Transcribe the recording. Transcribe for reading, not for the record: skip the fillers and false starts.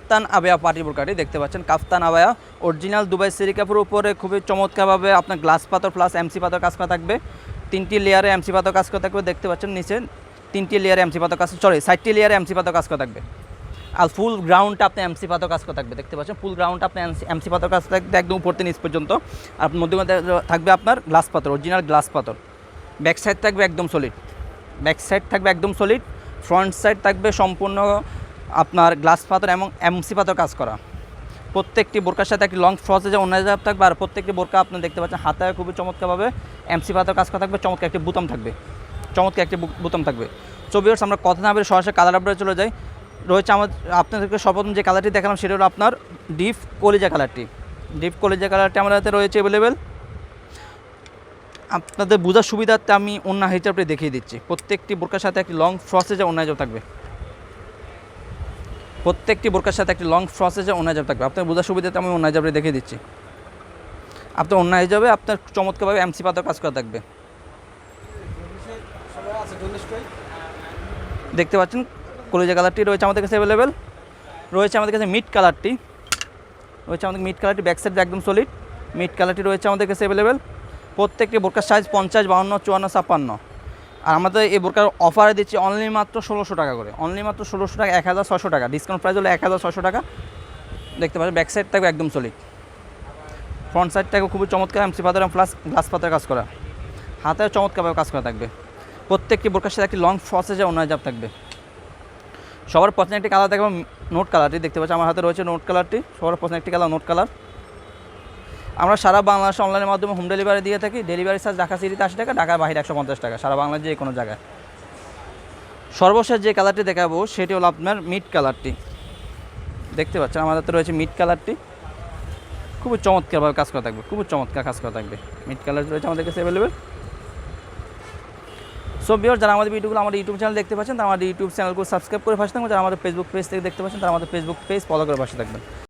কাফতান abaya party বোরকাটি দেখতে পাচ্ছেন। কাফতান abaya original Dubai সেরি কাপড়ের উপরে খুবই চমৎকারভাবে আপনার গ্লাস পাথর প্লাস এমসি পাথর কাজ করা থাকবে। 3টি লেয়ারে এমসি পাথর কাজ করা থাকবে, দেখতে পাচ্ছেন নিচে 3টি লেয়ারে এমসি পাথর কাজ, সরি 4টি লেয়ারে এমসি পাথর কাজ করা থাকবে। আর ফুল গ্রাউন্ডটা আপনি এমসি পাথর কাজ করা থাকবে, দেখতে পাচ্ছেন ফুল গ্রাউন্ডটা আপনি এমসি পাথর কাজ থাকবে একদম উপর থেকে নিচ পর্যন্ত। আর মধ্যে মধ্যে থাকবে আপনার গ্লাস পাথর, অরিজিনাল গ্লাস পাথর। ব্যাক সাইড থাকবে একদম সলিড, ব্যাক সাইড থাকবে একদম সলিড। ফ্রন্ট সাইড থাকবে সম্পূর্ণ আপনার গ্লাস পাথর এবং এমসি পাথর কাজ করা। প্রত্যেকটি বোরকার সাথে একটি লং ফ্রসেজে অন্য থাকবে। আর প্রত্যেকটি বোরকা আপনি দেখতে পাচ্ছেন হাতে খুবই চমৎকারভাবে এমসি পাথর কাজ করা থাকবে। চমৎকার একটি বুতাম থাকবে, চমৎকার একটি বুতাম থাকবে। সো ভিউয়ার্স, আমরা কথা না বলে সরাসরি কালার আপডেটে চলে যাই। রয়েছে আমাদের আপনাদেরকে সর্বপ্রথম যে কালারটি দেখালাম সেটা হলো আপনার ডিপ কলিজা কালারটি। ডিপ কলিজা কালারটি আমাদের হাতে রয়েছে অ্যাভেলেবেল। আপনাদের বোঝার সুবিধার্থে আমি অন্য হিসাবটি দেখিয়ে দিচ্ছি। প্রত্যেকটি বোরকার সাথে একটি লং ফ্রসেজে অন্য হিসাব থাকবে, প্রত্যেকটি বোরকার সাথে একটি লং ফ্রসেজে অন্য হিসাব থাকবে। আপনার বোঝার সুবিধাতে আমি অন্য হিসাবটি দেখিয়ে দিচ্ছি। আপনার অন্য হিসাবে আপনার চমৎকারভাবে এমসি পাথর কাজ করা থাকবে, দেখতে পাচ্ছেন। কলিজা কালারটি রয়েছে আমাদের কাছে অ্যাভেলেবেল। রয়েছে আমাদের কাছে মিড কালারটি, রয়েছে আমাদের মিড কালারটি, ব্যাক সাইড একদম সলিড। মিড কালারটি রয়েছে আমাদের কাছে অ্যাভেলেবেল। প্রত্যেকটি বোরকার সাইজ 50, 52, 54, 56। আর আমাদের এই বোরকার অফারে দিচ্ছি অনলি মাত্র 1600 টাকা করে, অনলি মাত্র 1600 টাকা, 1600 টাকা ডিসকাউন্ট প্রাইস হলো 1600 টাকা। দেখতে পাচ্ছেন ব্যাক সাইড থাকবে একদম সলিড, ফ্রন্ট সাইড থাকবে খুবই চমৎকার এমসি পাথর এবং প্লাস গ্লাস পাথর কাজ করা। হাতে চমৎকারভাবে কাজ করা থাকবে। প্রত্যেকটি বোরকার সাথে একটি লং ফ্রসেজে অন্য হিসাব থাকবে। সবার পছন্দের একটি কালার থাকবে নোট কালারটি, দেখতে পাচ্ছি আমার হাতে রয়েছে নোট কালারটি। সবার পছন্দের একটি কালার নোট কালার। আমরা সারা বাংলাদেশে অনলাইনের মাধ্যমে হোম ডেলিভারি দিয়ে থাকি। ডেলিভারি চার্জ ঢাকা সিটিতে 80 টাকা, ঢাকার বাইরে 150 টাকা, সারা বাংলাদেশ যে কোনো জায়গায়। সর্বশেষ যে কালারটি দেখাবো সেটি হলো আপনার মিড কালারটি, দেখতে পাচ্ছেন আমার হাতে রয়েছে মিড কালারটি। খুবই চমৎকারভাবে কাজ করা থাকবে, খুবই চমৎকার কাজ করা থাকবে। মিড কালার রয়েছে আমাদের কাছে অ্যাভেলেবেল। সো ভিউয়ার্স, যারা আমাদের ভিডিওগুলো আমাদের ইউটিউব চ্যানেল দেখতে পাচ্ছেন তারা আমাদের ইউটিউব চ্যানেলগুলো সাবস্ক্রাইব করে পাশে থাকবেন। যারা আমাদের ফেসবুক পেজ থেকে দেখতে পাচ্ছেন তারা আমাদের ফেসবুক পেজ ফলো করে পাশে থাকবেন।